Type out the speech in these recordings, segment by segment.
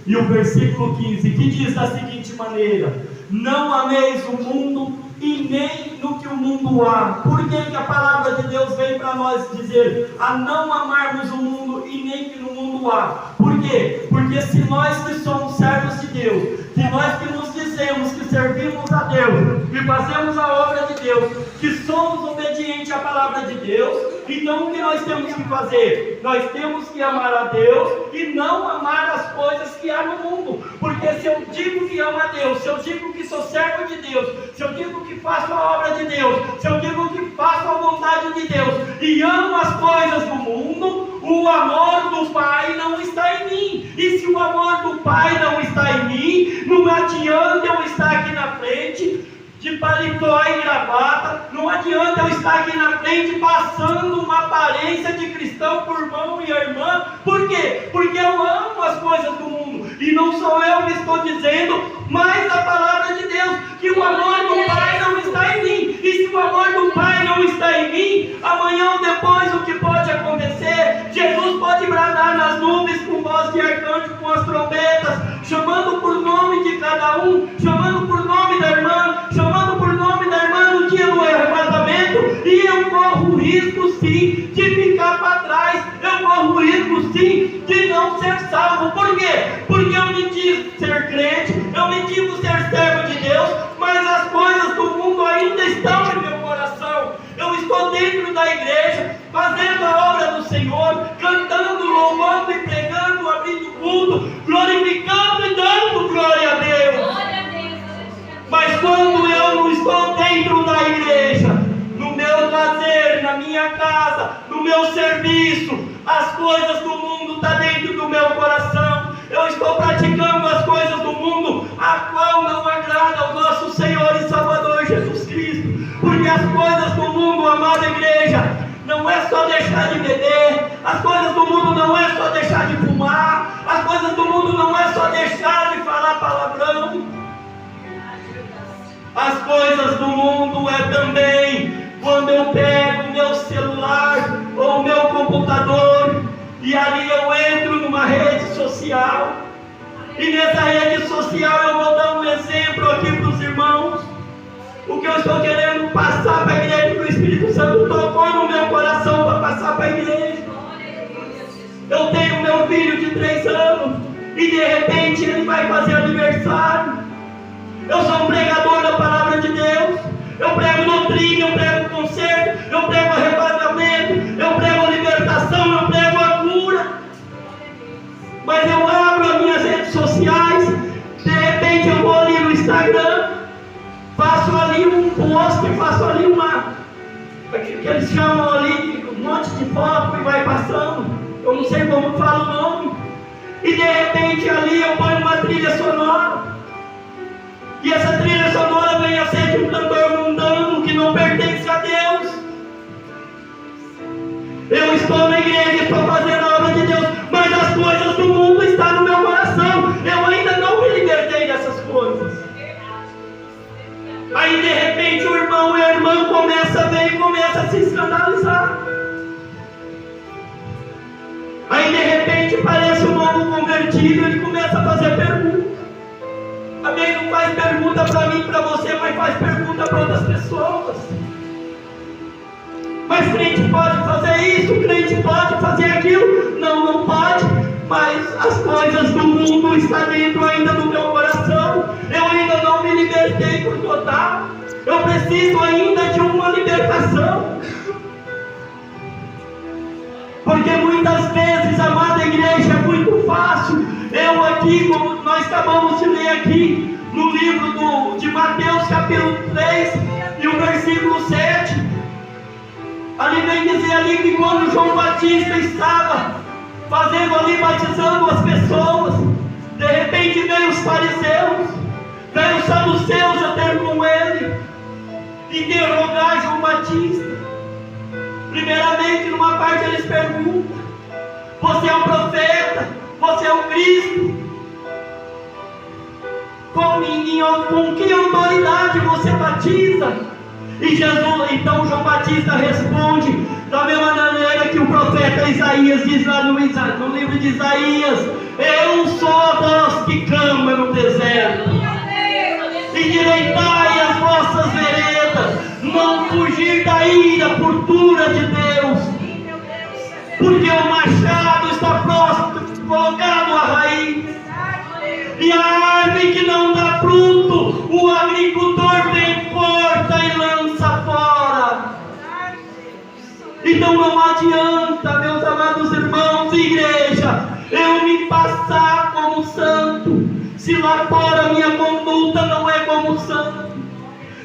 E o versículo 15, que diz da seguinte maneira: não ameis o mundo e nem no que o mundo há. Por que a palavra de Deus vem para nós dizer a não amarmos o mundo e nem que no mundo há? Por quê? Porque se nós que somos servos de Deus, se nós que nos dizemos que servimos a Deus, que fazemos a obra de Deus, que somos obedientes à palavra de Deus, então o que nós temos que fazer? Nós temos que amar a Deus e não amar as coisas que há no mundo. Porque se eu digo que amo a Deus, se eu digo que sou servo de Deus, se eu digo que faço a obra de Deus, se eu digo que faço a vontade de Deus e amo as coisas do mundo, o amor do Pai não está em mim. E se o amor do Pai não está em mim, não adianta eu estar aqui na frente de paletó e gravata, não adianta eu estar aqui na frente passando uma aparência de cristão por irmão e irmã. Por quê? Porque eu amo as coisas do mundo, e não sou eu que estou dizendo, mas a palavra de Deus, que o amor do Pai não está em mim. E se o amor do Pai não está em mim, amanhã ou depois o que pode acontecer? Jesus pode bradar nas nuvens com voz de arcanjo, com as trombetas, chamando por nome de cada um, chamando por nome da irmã, chamando por nome da irmã no dia do arrebatamento, e eu corro o risco sim de ficar para trás, eu corro o risco sim de não ser salvo. Por quê? Porque eu me digo ser crente, eu me digo ser servo de Deus, mas as coisas do mundo ainda estão em meu coração. Eu estou dentro da igreja, fazendo a obra do Senhor, cantando, louvando e pregando, abrindo culto, glorificando e dando glória a Deus. Mas quando eu não estou dentro da igreja, no meu lazer, na minha casa, no meu serviço, as coisas do mundo estão dentro do meu coração. Eu estou praticando as coisas do mundo, a qual não agrada ao nosso Senhor e Salvador Jesus Cristo. Porque as coisas do mundo, amada igreja, não é só deixar de beber, as coisas do mundo não é só deixar de fumar, as coisas do mundo não é só deixar de falar palavrão. As coisas do mundo é também quando eu pego o meu celular ou o meu computador e ali eu entro numa rede social, e nessa rede social eu vou dar um exemplo aqui para os irmãos. O que eu estou querendo passar para a igreja, que o Espírito Santo tocou no meu coração para passar para a igreja. Eu tenho meu filho de 3 anos e de repente ele vai fazer aniversário. Eu sou um pregador da palavra de Deus, eu prego doutrina, eu prego conserto, eu prego arrebatamento, eu prego libertação, eu prego a cura. Mas eu abro as minhas redes sociais, de repente eu vou ali no Instagram, faço ali um post, faço ali o que eles chamam ali de um monte de foto e vai passando, eu não sei como falo o nome, e de repente ali eu ponho uma trilha sonora, e essa trilha sonora vem a ser de um cantor mundano que não pertence a Deus. Eu estou na igreja, estou fazendo a obra de Deus, mas as coisas do mundo estão no meu coração, eu ainda não me libertei dessas coisas. Aí de repente o irmão e a irmã começam a ver e começam a se escandalizar. Aí de repente parece um novo convertido, ele começa a fazer perguntas. Amém? Não faz pergunta para mim, para você, mas faz pergunta para outras pessoas. Mas crente pode fazer isso, crente pode fazer aquilo. Não, não pode. Mas as coisas do mundo estão dentro ainda do meu coração. Eu ainda não me libertei por total. Eu preciso ainda de uma libertação. Porque muitas vezes, amada igreja, é muito fácil. Eu aqui, como nós acabamos de ler aqui, no livro de Mateus capítulo 3, e o versículo 7, ali vem dizer ali que quando João Batista estava fazendo ali, batizando as pessoas, de repente veio os fariseus, veio os saduceus a ter com ele, interrogar João Batista. Primeiramente, numa parte eles perguntam: você é um profeta? Você é o Cristo? Com que autoridade você batiza? E Jesus, então João Batista responde da mesma maneira que o profeta profeta Isaías diz lá no livro de Isaías: eu sou a voz que clama no deserto, endireitai as vossas veredas, não fugir da ira pura de Deus, porque o machado está próximo, colocado à raiz, e a árvore que não dá fruto, o agricultor vem, corta e lança fora. Então não adianta, meus amados irmãos e igreja, eu me passar como santo, se lá fora a minha conduta não é como santo.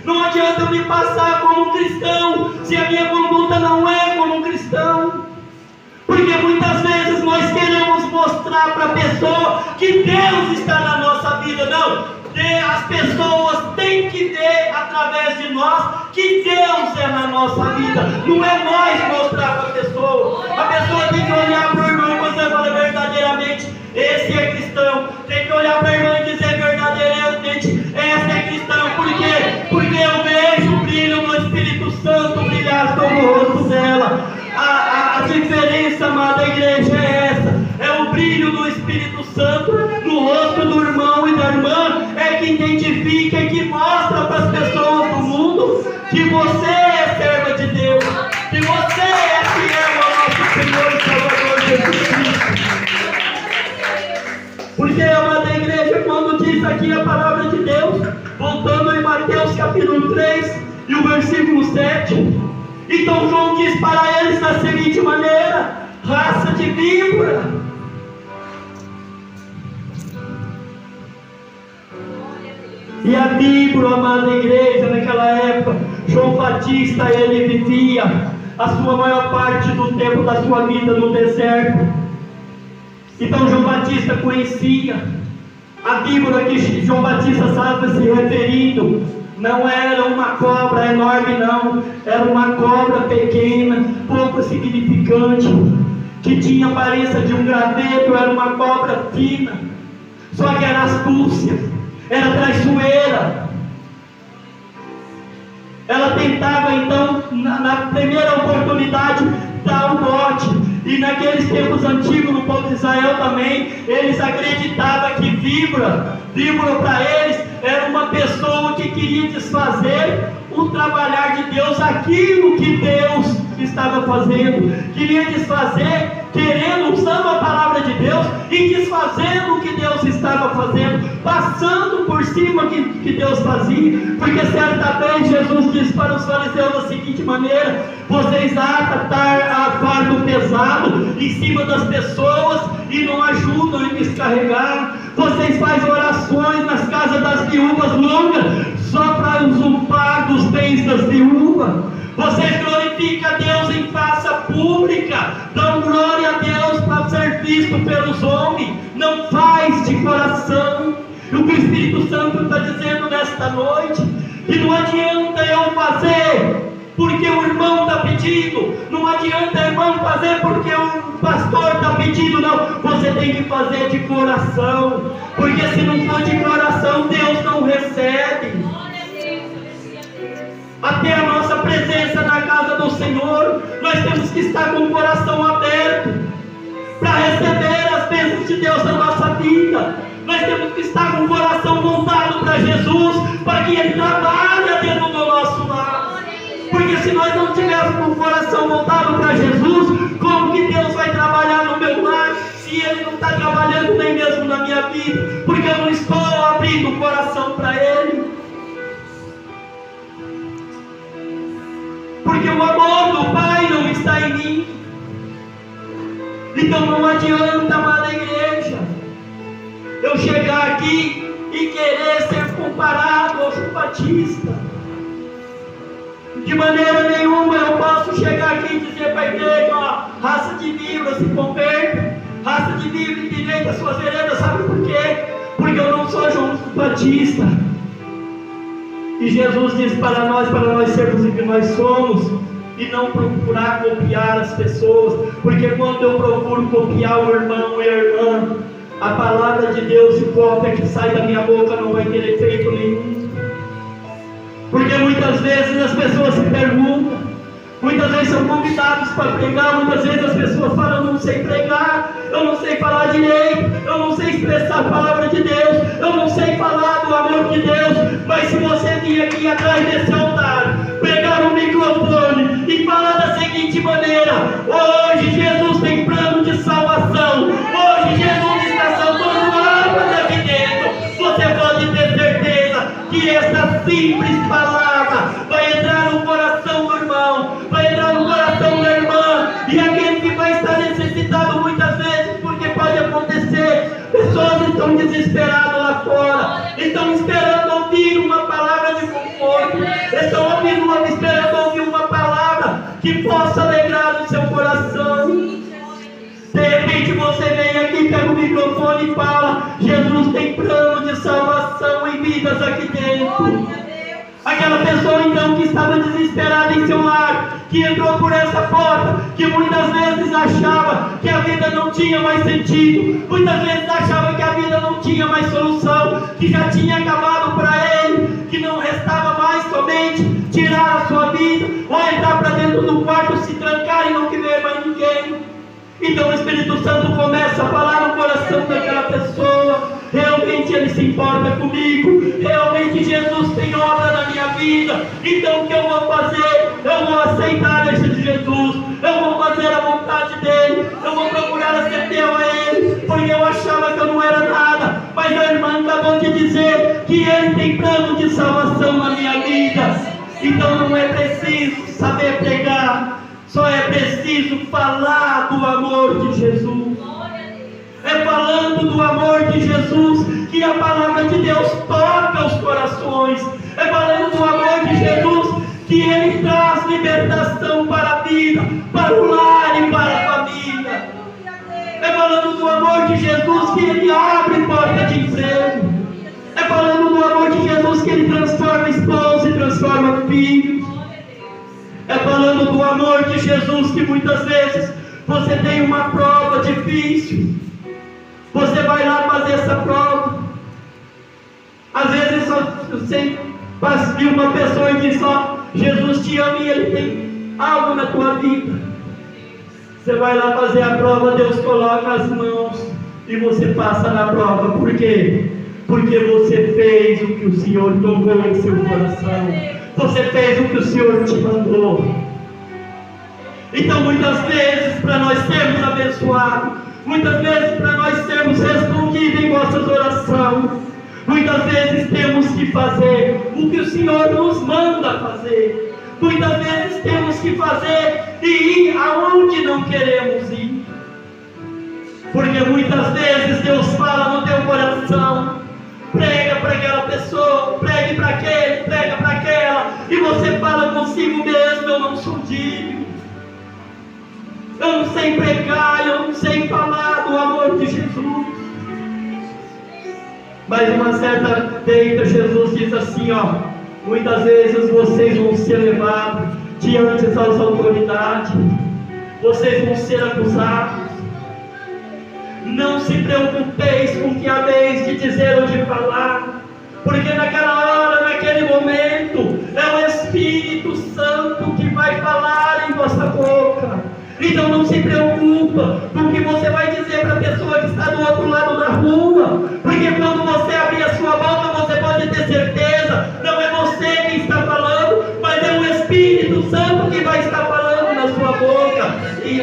Não adianta eu me passar como cristão, se a minha conduta não é como cristão. Porque muitas vezes nós queremos mostrar para a pessoa que Deus está na nossa vida. Não, as pessoas têm que ver através de nós que Deus é na nossa vida. Não é nós mostrar para a pessoa. A pessoa tem que olhar para o irmão e você fala verdadeiramente: esse é cristão. Tem que olhar para a irmã e dizer verdadeiramente: essa é cristão. Por quê? Porque eu vejo o brilho do Espírito Santo brilhar sobre o rosto dela. A diferença, amada igreja, é essa: é o brilho do Espírito Santo no rosto do irmão e da irmã, é que identifica e que mostra para as pessoas do mundo que você é serva de Deus, que você é fiel ao nosso Senhor e Salvador Jesus Cristo. Porque, amada igreja, quando diz aqui a palavra de Deus, voltando em Mateus capítulo 3 e o versículo 7, então João diz para eles da seguinte maneira: raça de víbora. E a víbora, amada igreja, naquela época, João Batista, ele vivia a sua maior parte do tempo da sua vida no deserto. Então João Batista conhecia a víbora que João Batista estava se referindo. Não era uma cobra enorme, não. Era uma cobra pequena, pouco significante, que tinha a aparência de um graveto. Era uma cobra fina, só que era astúcia, era traiçoeira. Ela tentava então, na primeira oportunidade, dar o bote. E naqueles tempos antigos, no povo de Israel também, eles acreditavam que víbora para eles era uma pessoa que queria desfazer o trabalhar de Deus, aquilo que Deus estava fazendo, queria desfazer, usando a palavra de Deus e desfazendo o que Deus estava fazendo, passando por cima que Deus fazia. Porque certa vez Jesus disse para os fariseus da seguinte maneira: vocês atam a fardo pesado em cima das pessoas e não ajudam em descarregar. Vocês fazem orações nas casas das viúvas longas só para usurpar dos bens das viúvas. Vocês glorificam a Deus em praça pública, dão glória a Deus para ser visto pelos homens, não faz de coração. E o que o Espírito Santo está dizendo nesta noite, que não adianta eu fazer porque o irmão está pedindo, não adianta irmão fazer porque o pastor está pedindo, não. Você tem que fazer de coração, porque se não for de coração, Deus não recebe. Até a nossa presença na casa do Senhor, nós temos que estar com o coração aberto para receber as bênçãos de Deus na nossa vida. Nós temos que estar com o coração voltado para Jesus, para que Ele trabalhe dentro do nosso lar. Porque se nós não tivermos com o coração voltado para Jesus, como que Deus vai trabalhar no meu lar, se Ele não está trabalhando nem mesmo na minha vida? Porque eu não estou abrindo o coração para Ele. Porque o amor do Pai não está em mim. Então não adianta, amada igreja, eu chegar aqui e querer ser comparado ao João Batista. De maneira nenhuma eu posso chegar aqui e dizer para a igreja: ó, raça de víbora, se converta, raça de víbora, endireita as suas veredas. Sabe por quê? Porque eu não sou João Batista. E Jesus diz para nós sermos o que nós somos, e não procurar copiar as pessoas. Porque quando eu procuro copiar o irmão e a irmã, a palavra de Deus e cópia que sai da minha boca não vai ter efeito nenhum. Porque muitas vezes as pessoas se perguntam: Muitas vezes são convidados para pregar, muitas vezes as pessoas falam: eu não sei pregar, eu não sei falar direito, eu não sei expressar a palavra de Deus, eu não sei falar do amor de Deus. Mas se você vir aqui atrás desse altar, pegar um microfone e falar da seguinte maneira: hoje Jesus tem plano de salvação, hoje Jesus está salvando almas aqui dentro, você pode ter certeza que essa simples palavra vai entrar no coração do irmão, vai entrar no coração da irmã, e aquele que vai estar necessitado muitas vezes, porque pode acontecer, pessoas estão desesperadas lá fora, estão esperando ouvir uma palavra de conforto, estão esperando ouvir uma palavra que possa alegrar o seu coração. De repente você vem aqui, pega o microfone e fala: Jesus tem plano de salvação em vidas aqui dentro. Aquela pessoa então que estava desesperada em seu lar, que entrou por essa porta, que muitas vezes achava que a vida não tinha mais sentido, muitas vezes achava que a vida não tinha mais solução, que já tinha acabado para ele, que não restava mais somente tirar a sua vida, ou entrar para dentro do quarto, se trancar e não querer mais ninguém. Então o Espírito Santo começa a falar no coração daquela pessoa: realmente Ele se importa comigo, realmente Jesus tem obra na minha vida, então o que eu vou fazer? Eu vou aceitar esse Jesus, eu vou fazer a vontade dEle, eu vou procurar ser fiel a Ele, porque eu achava que eu não era nada, mas a irmã acabou de dizer que Ele tem plano de salvação na minha vida. Então não é preciso saber pregar, só é preciso falar do amor de Jesus. É falando do amor de Jesus que a palavra de Deus toca os corações. É falando do amor de Jesus que Ele traz libertação para a vida, para o lar e para a família. É falando do amor de Jesus que Ele abre porta de emprego. É falando do amor de Jesus que Ele transforma esposa e transforma filhos. É falando do amor de Jesus que muitas vezes você tem uma prova difícil, você vai lá fazer essa prova. Às vezes você viu uma pessoa e diz: ó, Jesus te ama e Ele tem algo na tua vida. Você vai lá fazer a prova, Deus coloca as mãos e você passa na prova. Por quê? Porque você fez o que o Senhor tocou em seu coração. Você fez o que o Senhor te mandou. Então muitas vezes, para nós sermos abençoados, muitas vezes para nós sermos respondidos em vossas orações, muitas vezes temos que fazer o que o Senhor nos manda fazer. Muitas vezes temos que fazer e ir aonde não queremos ir. Porque muitas vezes Deus fala no teu coração: prega para aquela pessoa, pregue para aquele, prega para aquela, e você fala consigo mesmo: eu não sou digno, eu não sei pregar, eu não sei falar do amor de Jesus. Mas uma certa feita, Jesus diz assim: ó, muitas vezes vocês vão ser levados diante das autoridades, vocês vão ser acusados. Não se preocupeis com o que haveis de dizer ou de falar, porque naquela hora, naquele momento, é o Espírito Santo que vai falar em vossa boca. Então não se preocupa com o que você vai dizer para a pessoa que está do outro lado da rua, porque quando você abrir a sua boca, você pode ter certeza, não é você quem está falando, mas é o Espírito Santo que vai estar falando na sua boca. E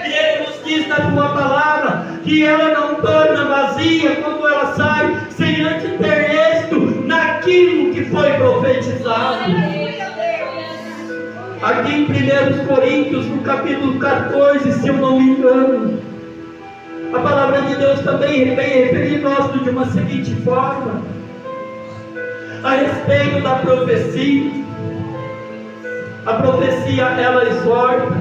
Ele nos diz na tua palavra que ela não torna vazia quando ela sai, sem antes ter êxito naquilo que foi profetizado. Aqui em 1 Coríntios, no capítulo 14, se eu não me engano, a palavra de Deus também vem referir nós de uma seguinte forma, a respeito da profecia. A profecia, ela exorta,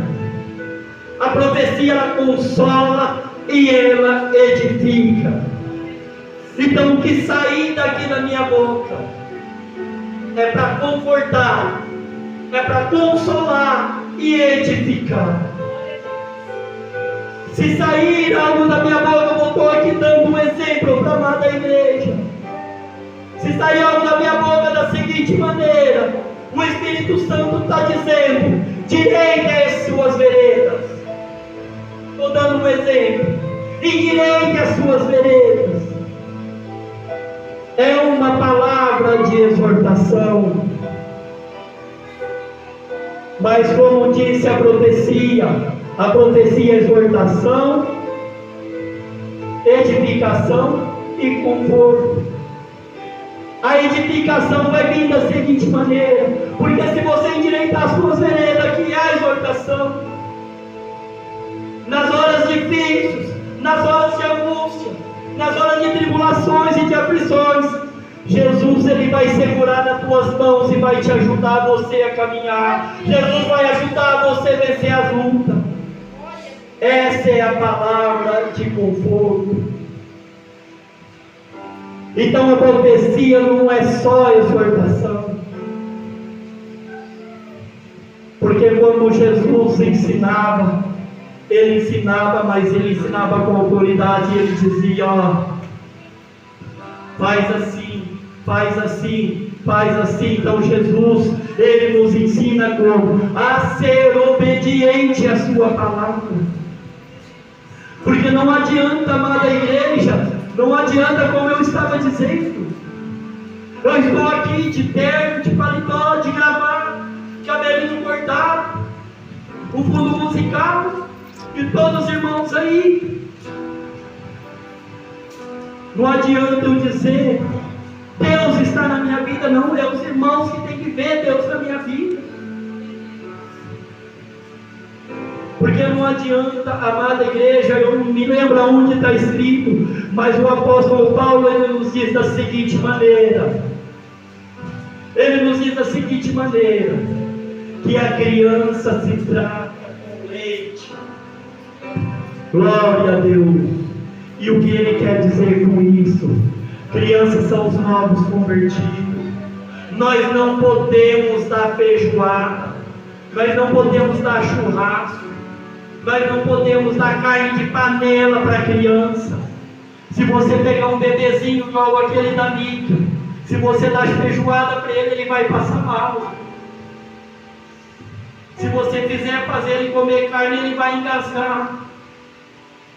a profecia, ela consola e ela edifica. Então o que sair daqui da minha boca é para confortar, é para consolar e edificar. Se sair algo da minha boca, eu estou aqui dando um exemplo para a amada igreja. Se sair algo da minha boca da seguinte maneira: o Espírito Santo está dizendo direita as suas veredas. Estou dando um exemplo. Endireite as suas veredas. É uma palavra de exortação. Mas como disse a profecia é exortação, edificação e conforto. A edificação vai vir da seguinte maneira, porque se você endireitar as suas veredas, que é a exortação, nas horas difíceis, nas horas de angústia, nas horas de tribulações e de aflições, Jesus, Ele vai segurar nas tuas mãos e vai te ajudar você a caminhar. Jesus vai ajudar você a vencer as lutas. Essa é a palavra de conforto. Então a profecia não é só exortação. Porque quando Jesus ensinava, Ele ensinava, mas Ele ensinava com autoridade. Ele dizia, ó, faz assim, faz assim, faz assim. Então Jesus, Ele nos ensina como? A ser obediente à sua palavra. Porque não adianta, amada igreja, não adianta, como eu estava dizendo, eu estou aqui de terno, de paletó, de gravata, cabelinho cortado, o fundo musical, e todos os irmãos aí. Não adianta eu dizer, Deus está na minha vida. Não, é os irmãos que têm que ver Deus na minha vida. Porque não adianta, amada igreja, eu não me lembro aonde está escrito, mas o apóstolo Paulo, ele nos diz da seguinte maneira, que a criança se trata com leite. Glória a Deus. E o que ele quer dizer com isso? Crianças são os novos convertidos. Nós não podemos dar feijoada, nós não podemos dar churrasco, nós não podemos dar carne de panela para a criança. Se você pegar um bebezinho igual aquele da Mica, se você dar feijoada para ele, ele vai passar mal. Se você fizer fazer ele comer carne, ele vai engasgar.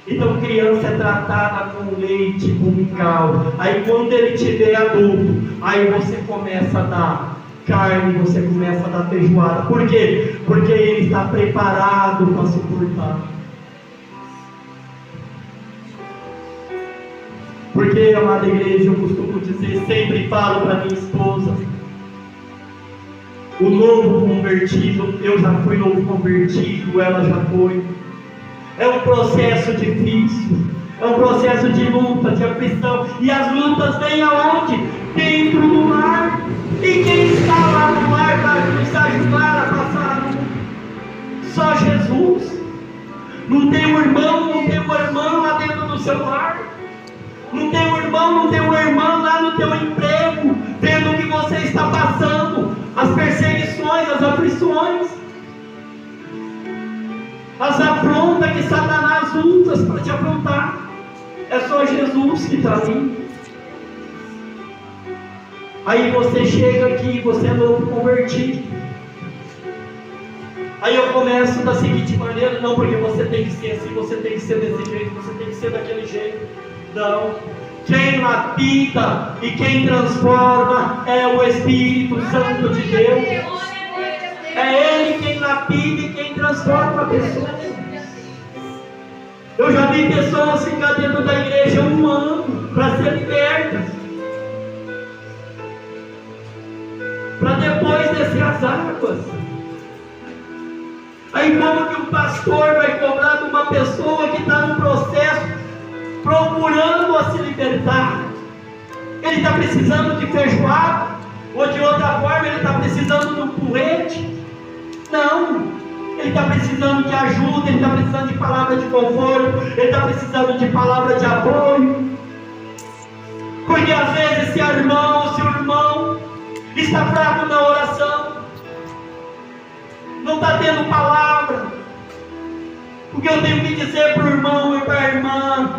Então criança é tratada com leite, com mingau. Aí quando ele tiver adulto, aí você começa a dar carne, você começa a dar feijoada. Por quê? Porque ele está preparado para suportar. Porque, amada igreja, eu costumo dizer, sempre falo para minha esposa, o novo convertido, eu já fui novo convertido, ela já foi. É um processo difícil, é um processo de luta, de aflição. E as lutas vêm aonde? Dentro do lar. E quem está lá no lar para nos ajudar a passar a luta? Só Jesus. Não tem um irmão, não tem uma irmã lá dentro do seu lar. Não tem um irmão, não tem uma irmã lá no teu emprego, vendo o que você está passando, as perseguições, as aflições, as afrontas que Satanás usa para te afrontar. É só Jesus que está ali. Aí você chega aqui, você é novo convertido. Aí eu começo da seguinte maneira: não, porque você tem que ser assim, você tem que ser desse jeito, você tem que ser daquele jeito. Não. Quem lapida e quem transforma é o Espírito Santo de Deus. É Ele quem lapida e quem transforma a pessoa. Eu já vi pessoas ficar dentro da igreja um ano para ser libertas, para depois descer as águas. Aí como que o pastor vai cobrar de uma pessoa que está no processo procurando a se libertar? Ele está precisando de feijoada, ou de outra forma ele está precisando de um porrete? Não, ele está precisando de ajuda, ele está precisando de palavra de conforto, ele está precisando de palavra de apoio. Porque às vezes se o irmão está fraco na oração, não está tendo palavra, o que eu tenho que dizer para o irmão e para a irmã: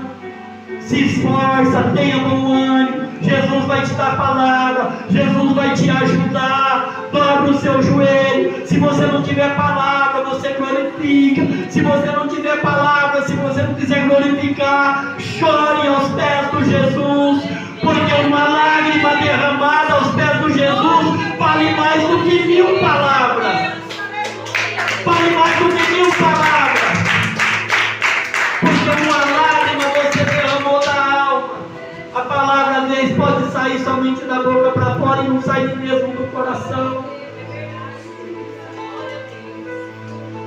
se esforça, tenha bom ânimo, Jesus vai te dar palavra, Jesus vai te ajudar. Dobra o seu joelho. Se você não tiver palavra, você glorifica. Se você não tiver palavra, se você não quiser glorificar, chore aos pés do Jesus, porque uma lágrima derramada aos pés do Jesus vale mais do que 1000 palavras. Vale mais do que 1000 palavras. Porque uma lágrima você derramou da alma. A palavra às vezes pode sair somente da boca para fora e não sair mesmo do coração.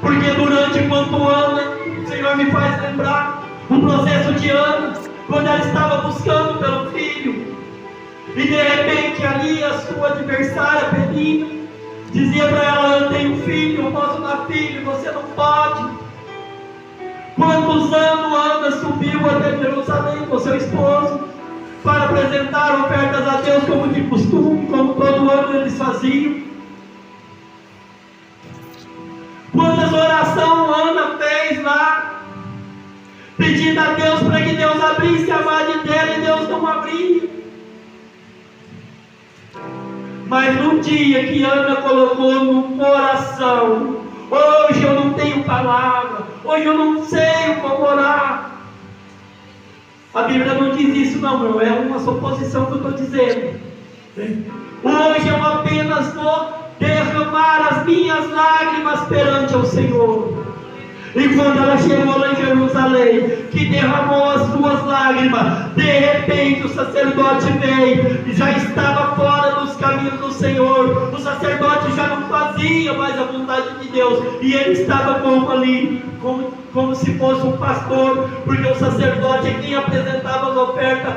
Porque durante quanto Ana, o Senhor me faz lembrar o processo de Ana, quando ela estava buscando pelo filho, e de repente ali a sua adversária, Penina, dizia para ela: eu tenho filho, eu posso dar filho, você não pode. Quantos anos Ana subiu até Jerusalém com seu esposo para apresentar ofertas a Deus como de costume, como todo ano eles faziam? Quantas orações Ana fez lá, pedindo a Deus para que Deus abrisse a vade dela, e Deus não abria. Mas no dia que Ana colocou no coração: hoje eu não tenho palavra, hoje eu não sei como orar. A Bíblia não diz isso não, meu, é uma suposição que eu estou dizendo. Hoje eu apenas vou derramar as minhas lágrimas perante o Senhor. E quando ela chegou lá em Jerusalém, que derramou as suas lágrimas, de repente o sacerdote veio e já estava fora dos caminhos do Senhor. O sacerdote já não fazia mais a vontade de Deus, e ele estava como ali, como se fosse um pastor, porque o sacerdote é quem apresentava as ofertas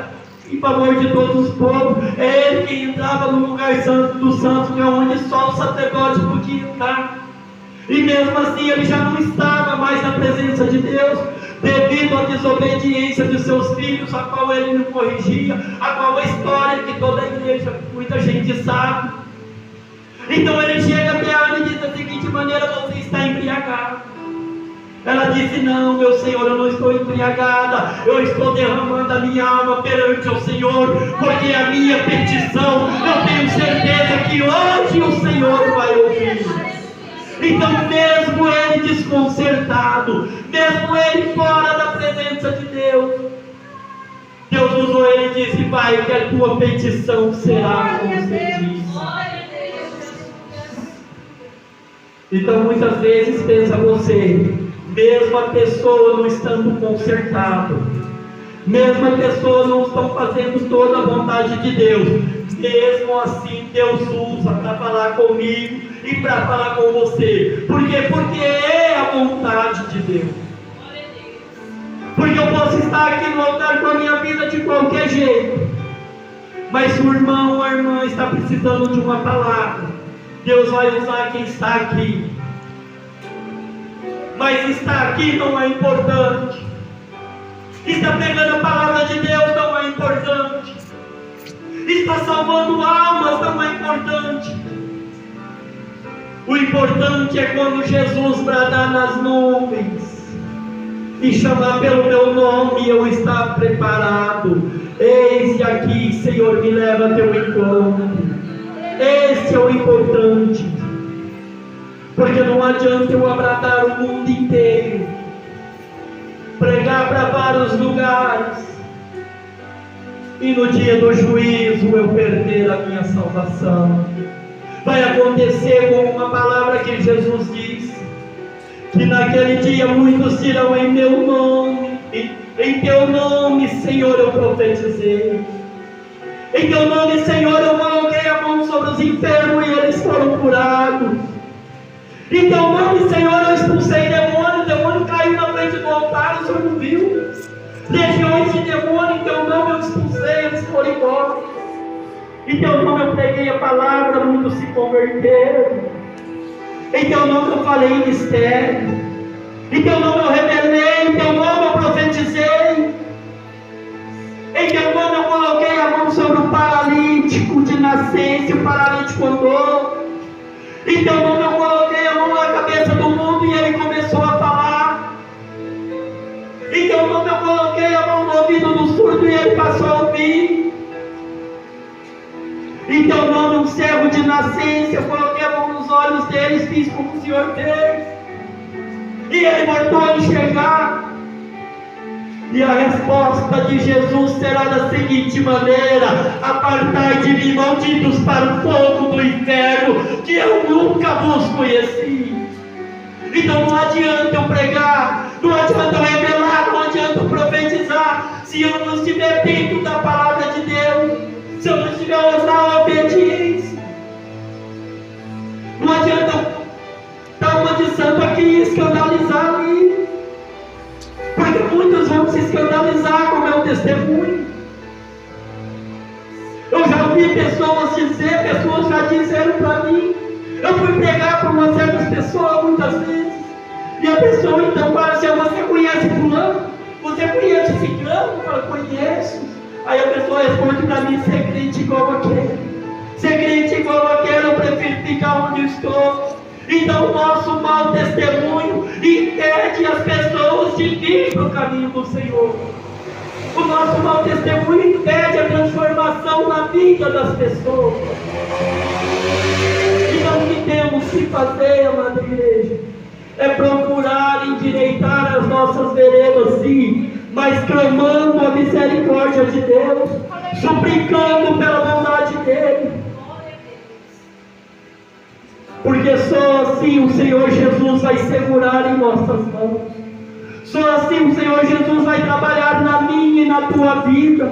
em favor de todos os povos. É ele quem entrava no lugar santo dos santos, que é onde só o sacerdote podia entrar. E mesmo assim ele já não estava mais na presença de Deus, devido à desobediência de seus filhos, a qual ele não corrigia, a qual a história que toda a igreja, muita gente sabe. Então ele chega até ela e diz da seguinte maneira: você está embriagada. Ela disse: não, meu Senhor, eu não estou embriagada, eu estou derramando a minha alma perante o Senhor, porque a minha petição, eu tenho certeza que hoje o Senhor vai ouvir. Então, mesmo ele desconcertado, mesmo ele fora da presença de Deus, Deus usou ele e disse: vai, que a tua petição será concedida. Então, muitas vezes pensa você, mesmo a pessoa não estando consertada, mesmo a pessoa não estão fazendo toda a vontade de Deus, mesmo assim Deus usa para falar comigo e para falar com você. Por quê? Porque é a vontade de Deus. Porque eu posso estar aqui no altar com a minha vida de qualquer jeito, mas se o irmão ou a irmã está precisando de uma palavra, Deus vai usar quem está aqui. Mas estar aqui não é importante. Está pregando a palavra de Deus não é importante. Está salvando almas não é importante. O importante é quando Jesus bradar nas nuvens e chamar pelo meu nome, eu estar preparado. Eis aqui, Senhor, me leva a teu encontro. Esse é o importante. Porque não adianta eu abradar o mundo inteiro, pregar para vários lugares, e no dia do juízo eu perder a minha salvação. Vai acontecer como uma palavra que Jesus disse, que naquele dia muitos dirão em meu nome, em teu nome, Senhor, eu profetizei. Em teu nome, Senhor, eu coloquei a mão sobre os enfermos e eles foram curados. Em teu nome, Senhor, eu expulsei demônio, o demônio caiu na frente do altar, o Senhor não viu. Legiões de demônio, em teu nome eu expulsei, eles foram embora. Em teu nome eu preguei a palavra, muitos se converteram. Em teu nome eu falei em mistério. Em teu nome eu revelei, em teu nome eu profetizei. Em teu nome eu coloquei a mão sobre o paralítico de nascença, o paralítico andou. Em teu nome eu coloquei a mão na cabeça do mundo e ele começou a falar. Em teu nome eu coloquei a mão no ouvido do surdo e ele passou a ouvir. Em teu nome um cego de nascença, eu coloquei a mão nos olhos deles, fiz como o Senhor fez. E ele voltou a enxergar. E a resposta de Jesus será da seguinte maneira: apartai de mim, malditos, para o fogo do inferno, que eu nunca vos conheci. Então não adianta eu pregar, não adianta eu revelar, não adianta eu profetizar, se eu não estiver dentro da palavra de Deus, se eu não estiver na obediência. Não adianta eu dar uma de santo aqui e escandalizar ali, porque muitos vão se escandalizar com o meu testemunho. Eu já ouvi pessoas já disseram para mim, eu fui pregar para umas certas pessoas muitas vezes, e a pessoa então fala assim: você conhece fulano? Você conhece ciclano? Eu falo: conheço. Aí a pessoa responde para mim: ser crente igual aquele. Ser crente igual aquele, eu prefiro ficar onde estou. Então o nosso mau testemunho impede as pessoas de vir para o caminho do Senhor. O nosso mau testemunho impede a transformação na vida das pessoas. Então o que temos que fazer, amada igreja, é procurar endireitar as nossas veredas, sim, mas clamando a misericórdia de Deus, suplicando pela bondade dEle. Porque só assim o Senhor Jesus vai segurar em nossas mãos. Só assim o Senhor Jesus vai trabalhar na minha e na tua vida.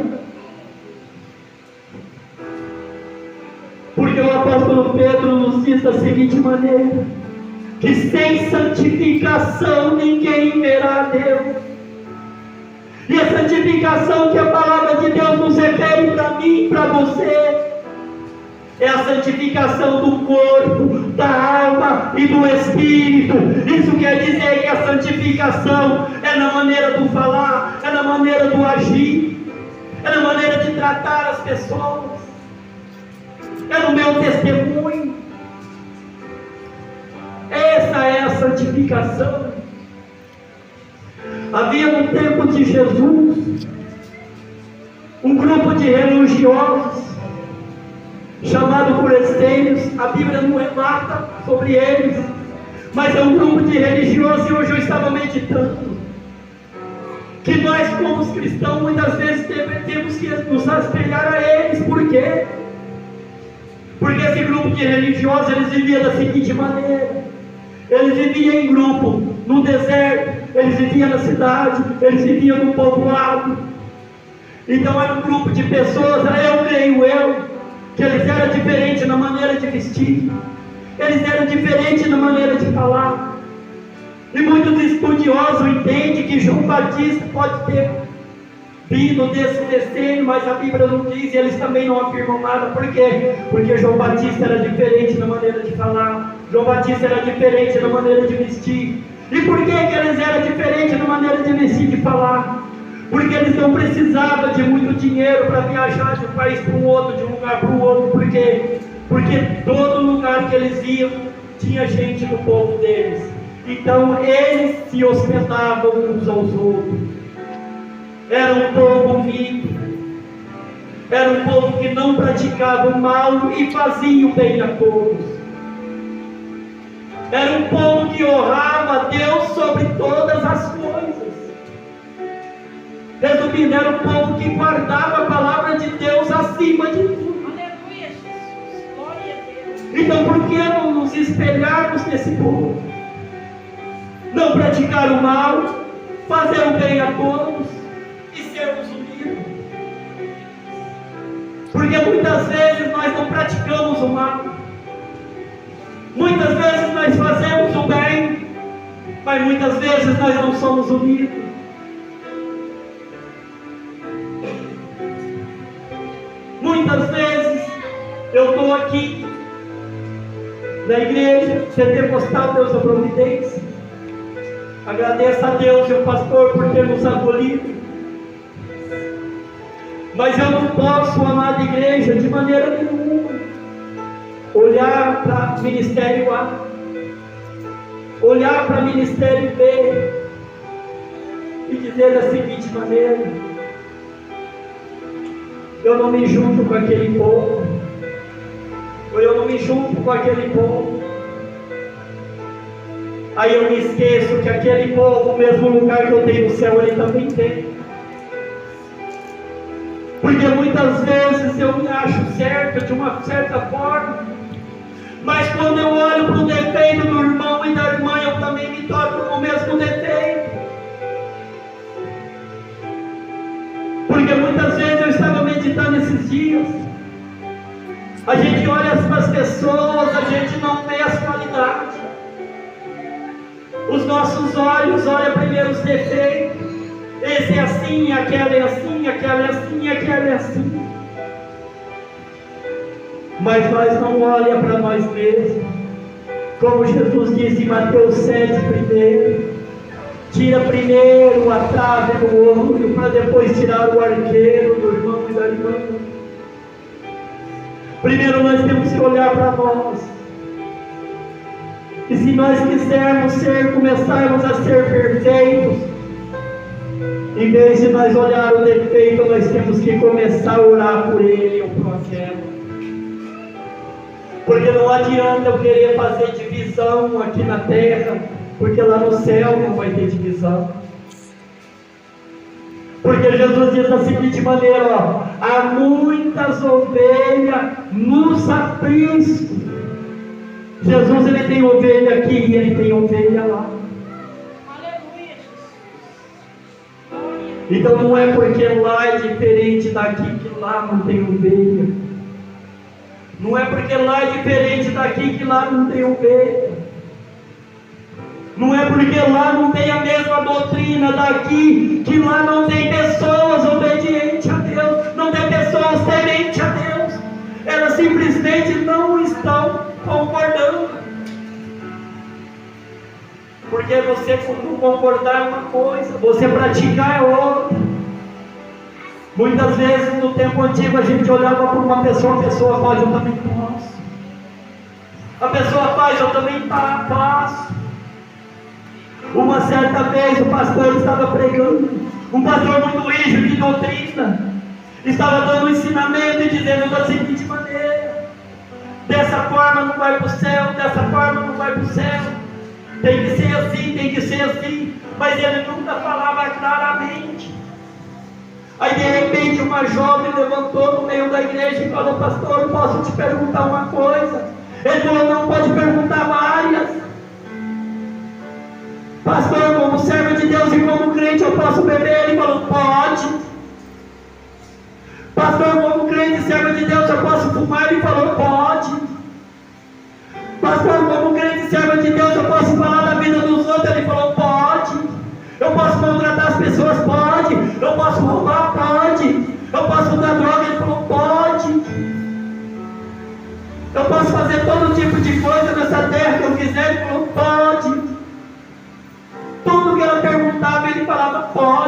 Porque o apóstolo Pedro nos diz da seguinte maneira: que sem santificação ninguém verá a Deus. E a santificação que a palavra de Deus nos refere para mim e para você é a santificação do corpo, da alma e do espírito. Isso quer dizer que a santificação é na maneira do falar, é na maneira do agir, é na maneira de tratar as pessoas, é no meu testemunho. Essa é a santificação. Havia no tempo de Jesus um grupo de religiosos chamado por essênios. A Bíblia não relata sobre eles, mas é um grupo de religiosos. E hoje eu estava meditando que nós, como cristãos, muitas vezes temos que nos espelhar a eles. Por quê? Porque esse grupo de religiosos, eles viviam da seguinte maneira: eles viviam em grupo, no deserto, eles viviam na cidade, eles viviam no povoado. Então era um grupo de pessoas, eu creio que eles eram diferentes na maneira de vestir, eles eram diferentes na maneira de falar. E muitos estudiosos entendem que João Batista pode ter vindo desse desenho, mas a Bíblia não diz, e eles também não afirmam nada. Por quê? Porque João Batista era diferente na maneira de falar, João Batista era diferente na maneira de vestir. E por que eles eram diferentes na maneira de vestir e de falar? Porque eles não precisavam de muito dinheiro para viajar de um país para o outro, de um lugar para o outro. Por quê? Porque todo lugar que eles iam tinha gente do povo deles. Então eles se hospedavam uns aos outros. Era um povo unido, era um povo que não praticava o mal e fazia o bem a todos. Era um povo que honrava a Deus sobre todas as coisas. Resumindo, era um povo que guardava a palavra de Deus acima de tudo. Aleluia, Jesus, glória a Deus. Então por que não nos espelharmos nesse povo? Não praticar o mal, fazer o bem a todos e sermos unidos. Porque muitas vezes nós não praticamos o mal, muitas vezes nós fazemos o bem, mas muitas vezes nós não somos unidos. Muitas vezes eu estou aqui na igreja pentecostal Deus da Providência, agradeço a Deus e ao pastor por ter nos acolhido, mas eu não posso, amada igreja, de maneira nenhuma olhar para ministério A, olhar para ministério B e dizer da seguinte maneira: eu não me junto com aquele povo, ou eu não me junto com aquele povo. Aí eu me esqueço que aquele povo, o mesmo lugar que eu tenho no céu, ele também tem. Porque muitas vezes eu me acho certo de uma certa forma, mas quando eu olho para o defeito do irmão e da irmã, eu também me torno com o mesmo defeito. Porque muitas vezes eu estava meditando esses dias, a gente olha para as pessoas, a gente não vê as qualidades. Os nossos olhos olham primeiro os defeitos. Esse é assim, aquela é assim, aquela é assim, aquela é assim. Mas nós não olhamos para nós mesmos. Como Jesus disse em Mateus 7 primeiro. Tira primeiro a trave do olho, para depois tirar o arqueiro do irmão e da irmã. Primeiro nós temos que olhar para nós. E se nós quisermos começarmos a ser perfeitos, em vez de nós olhar o defeito, nós temos que começar a orar por ele ou por aquela. Porque não adianta eu querer fazer divisão aqui na terra, porque lá no céu não vai ter divisão. Porque Jesus diz da seguinte maneira, ó, há muitas ovelhas nos apriscos. Jesus, ele tem ovelha aqui e ele tem ovelha lá. Aleluia. Então não é porque lá é diferente daqui que lá não tem ovelha. Não é porque lá é diferente daqui que lá não tem ovelha. Não é porque lá não tem a mesma doutrina daqui que lá não tem pessoas obedientes a Deus, não tem pessoas tementes a Deus. Elas simplesmente não estão concordando. Porque você concordar é uma coisa, você praticar é outra. Muitas vezes no tempo antigo a gente olhava para uma pessoa, a pessoa faz, eu também posso. A pessoa faz, eu também faço. Uma certa vez o pastor estava pregando, um pastor muito rígido de doutrina, estava dando um ensinamento e dizendo da seguinte maneira: dessa forma não vai para o céu, dessa forma não vai para o céu, tem que ser assim, tem que ser assim. Mas ele nunca falava claramente. Aí de repente uma jovem levantou no meio da igreja e falou: pastor, posso te perguntar uma coisa? Ele falou: não, pode perguntar várias. Pastor, como servo de Deus e como crente eu posso beber? Ele falou: pode. Pastor, como crente e servo de Deus eu posso fumar? Ele falou: pode. Pastor, como crente e servo de Deus eu posso falar da vida dos outros? Ele falou: pode. Eu posso maltratar as pessoas? Pode. Eu posso roubar? Pode. Eu posso dar droga? Ele falou: pode. Eu posso fazer todo tipo de coisa nessa terra que eu quiser? Ele falou: pode. Tudo que ela perguntava, ele falava: pode.